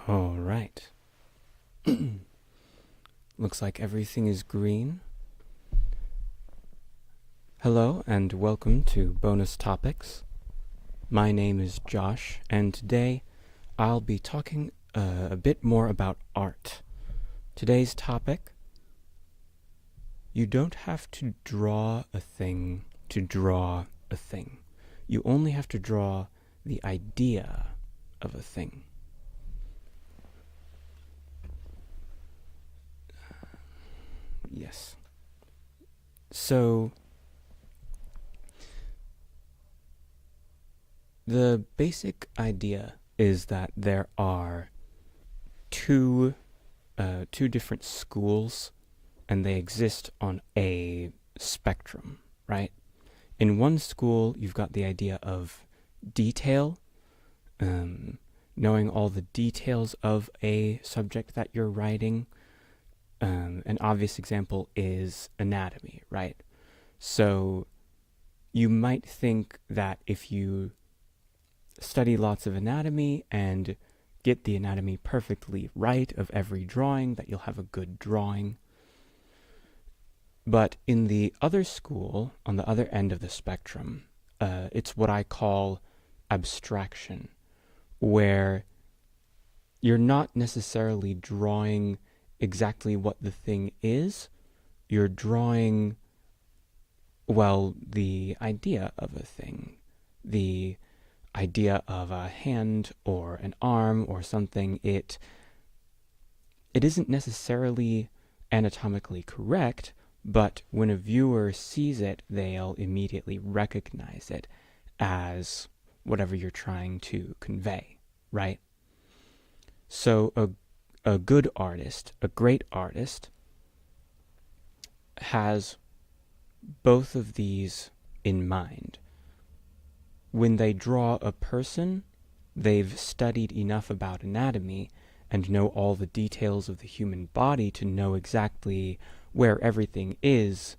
All right. Looks like everything is green. Hello and welcome to Bonus Topics. My name is Josh, and today I'll be talking a bit more about art. Today's topic: you don't have to draw a thing to draw a thing. You only have to draw the idea of a thing. Yes. So, the basic idea is that there are two different schools, and they exist on a spectrum, right? In one school, you've got the idea of detail, knowing all the details of a subject that you're writing. An obvious example is anatomy, right? So you might think that if you study lots of anatomy and get the anatomy perfectly right of every drawing, that you'll have a good drawing. But in the other school, on the other end of the spectrum, it's what I call abstraction, where you're not necessarily drawing exactly what the thing is. You're drawing, well, the idea of a thing, the idea of a hand or an arm or something. It isn't necessarily anatomically correct, but when a viewer sees it, they'll immediately recognize it as whatever you're trying to convey, right? So a good artist, a great artist, has both of these in mind. When they draw a person, they've studied enough about anatomy and know all the details of the human body to know exactly where everything is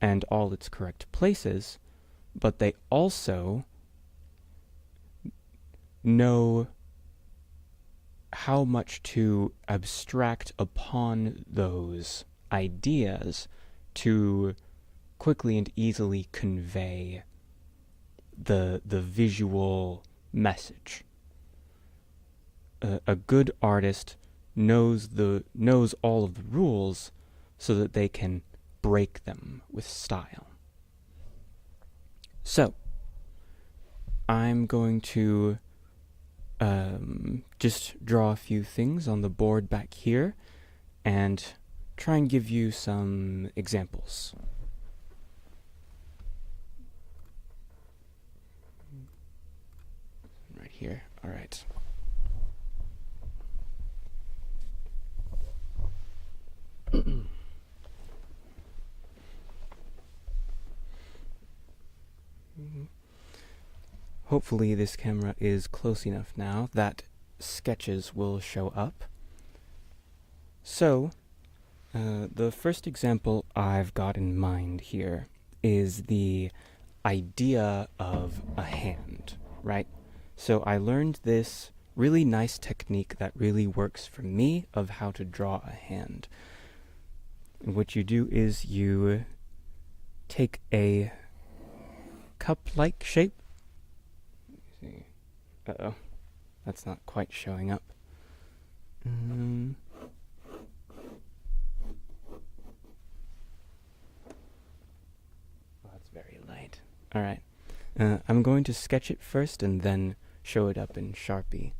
and all its correct places, but they also know how much to abstract upon those ideas to quickly and easily convey the visual message. A good artist knows all of the rules so that they can break them with style. So, I'm going to just draw a few things on the board back here and try and give you some examples. Right here. All right. Hopefully this camera is close enough now that sketches will show up. So, the first example I've got in mind here is the idea of a hand, right? So I learned this really nice technique that really works for me of how to draw a hand. And what you do is you take a cup-like shape. Uh-oh, that's not quite showing up. Oh, that's very light. All right. I'm going to sketch it first and then show it up in Sharpie.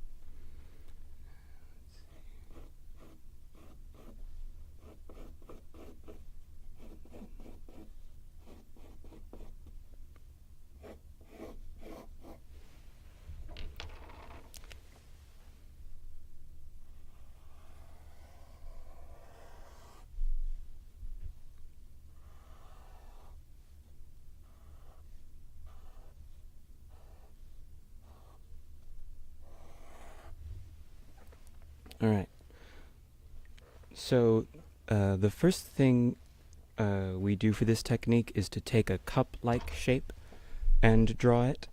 All right. So the first thing we do for this technique is to take a cup-like shape and draw it.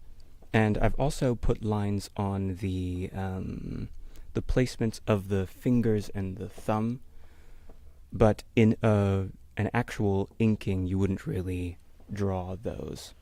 And I've also put lines on the the placements of the fingers and the thumb, but in an actual inking, you wouldn't really draw those.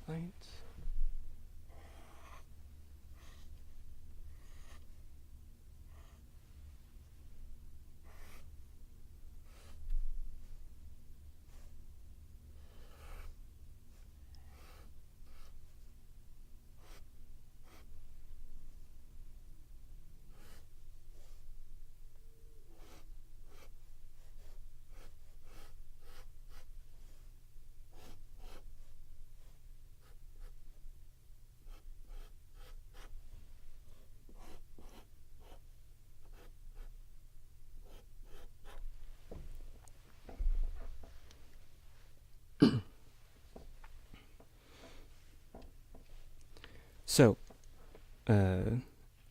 Light. So,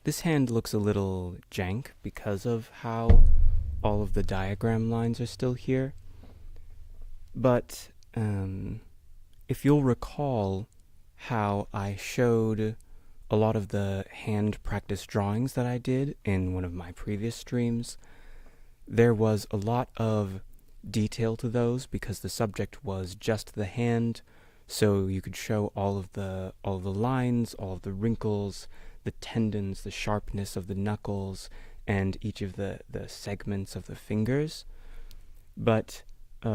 this hand looks a little jank because of how all of the diagram lines are still here. But if you'll recall how I showed a lot of the hand practice drawings that I did in one of my previous streams, there was a lot of detail to those because the subject was just the hand, so you could show all of the lines, all of the wrinkles, the tendons, the sharpness of the knuckles, and each of the segments of the fingers. But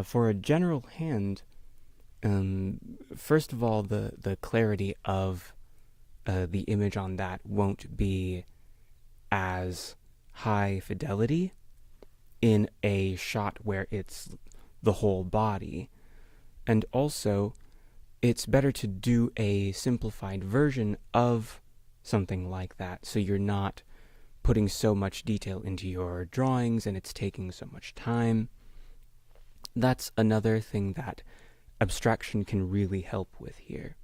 for a general hand, first of all, the clarity of the image on that won't be as high fidelity in a shot where it's the whole body. And also, it's better to do a simplified version of something like that, so you're not putting so much detail into your drawings and it's taking so much time. That's another thing that abstraction can really help with here.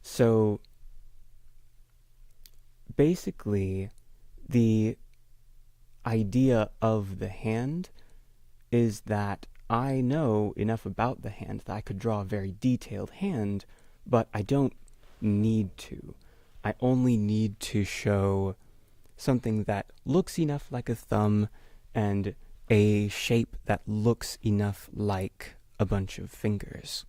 So basically, the idea of the hand is that I know enough about the hand that I could draw a very detailed hand, but I don't need to. I only need to show something that looks enough like a thumb and a shape that looks enough like a bunch of fingers.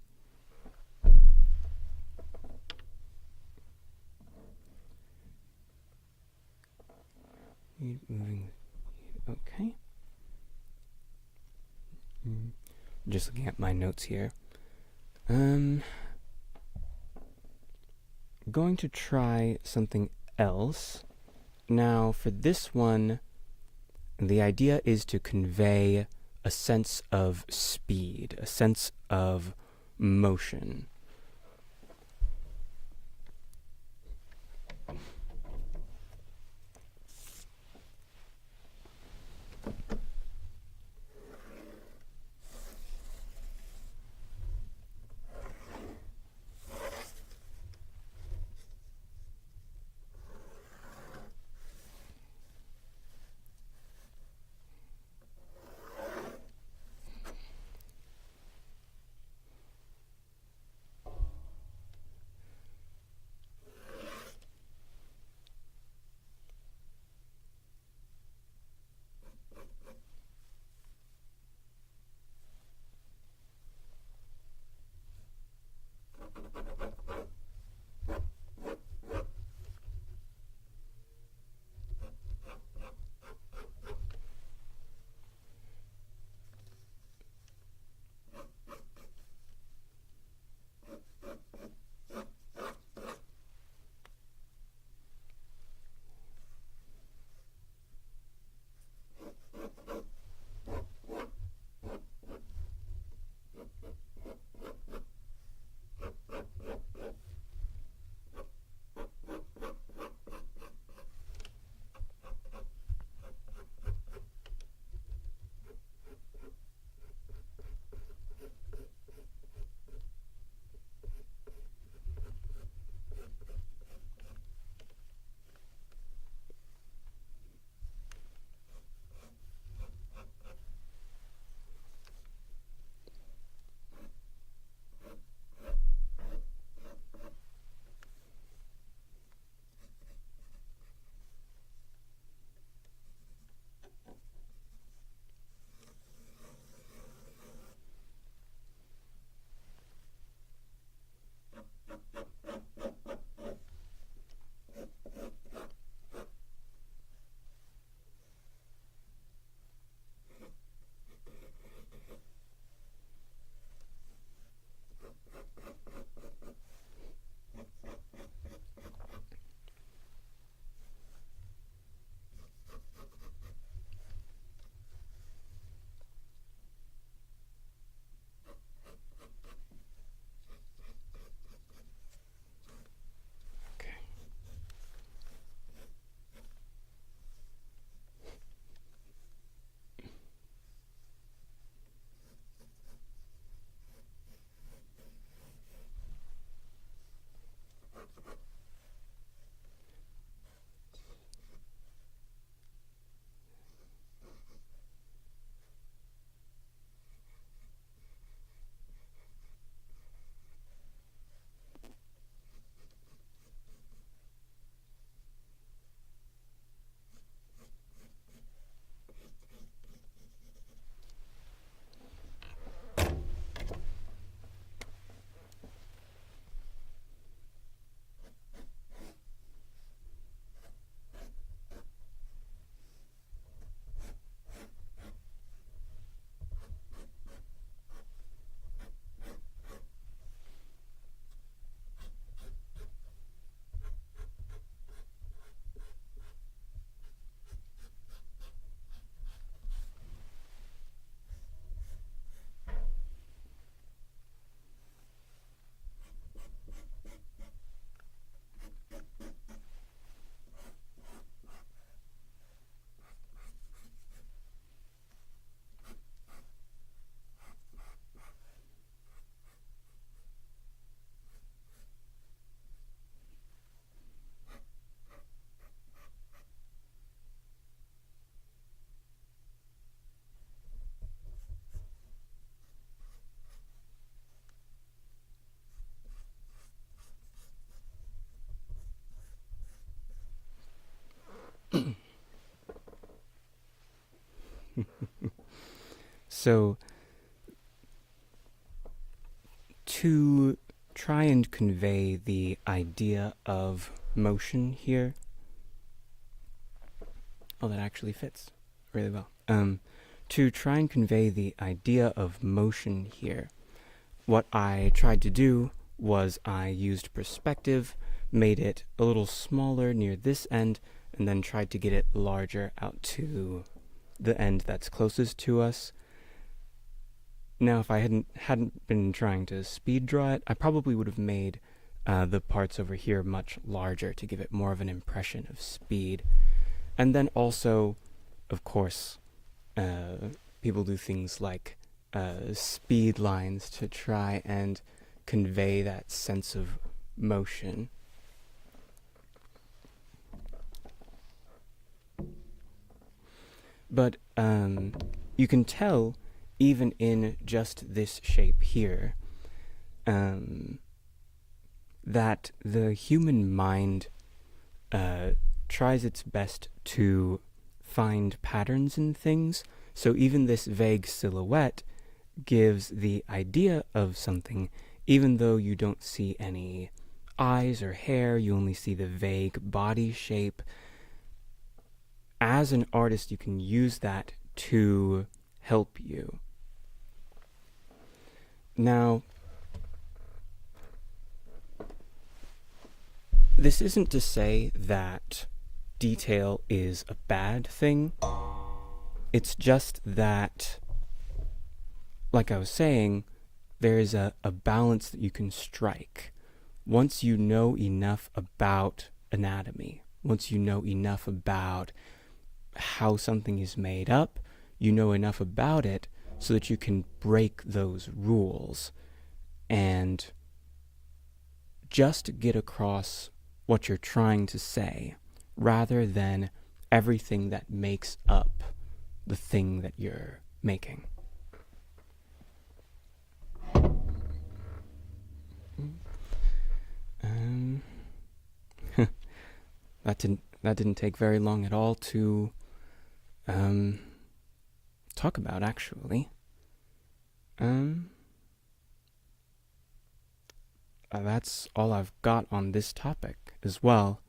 Moving. Okay. Just looking at my notes here. Going to try something else. Now, for this one, the idea is to convey a sense of speed, a sense of motion. So to try and convey the idea of motion here, oh, that actually fits really well. To try and convey the idea of motion here, what I tried to do was I used perspective, made it a little smaller near this end, and then tried to get it larger out to the end that's closest to us. Now, if I hadn't been trying to speed draw it, I probably would have made the parts over here much larger to give it more of an impression of speed. And then also, of course, people do things like speed lines to try and convey that sense of motion. But you can tell, even in just this shape here, that the human mind tries its best to find patterns in things. So even this vague silhouette gives the idea of something, even though you don't see any eyes or hair, you only see the vague body shape. As an artist, you can use that to help you. Now, this isn't to say that detail is a bad thing. It's just that, like I was saying, there's a balance that you can strike. Once you know enough about anatomy, once you know enough about how something is made up, you know enough about it so that you can break those rules and just get across what you're trying to say, rather than everything that makes up the thing that you're making. That didn't take very long at all to talk about, actually. That's all I've got on this topic as well.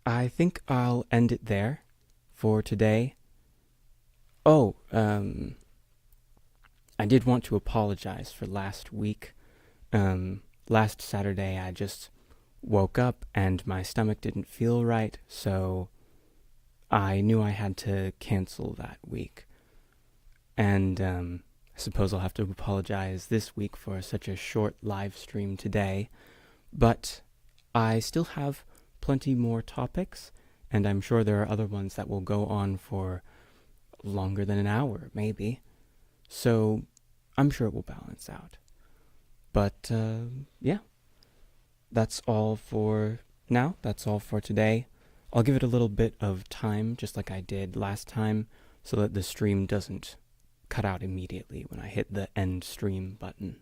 I think I'll end it there for today. Oh, I did want to apologize for last week. Last Saturday I just woke up and my stomach didn't feel right, so I knew I had to cancel that week. And I suppose I'll have to apologize this week for such a short live stream today. But I still have plenty more topics, and I'm sure there are other ones that will go on for longer than an hour, maybe. So I'm sure it will balance out. But yeah, that's all for now. That's all for today. I'll give it a little bit of time, just like I did last time, so that the stream doesn't cut out immediately when I hit the end stream button.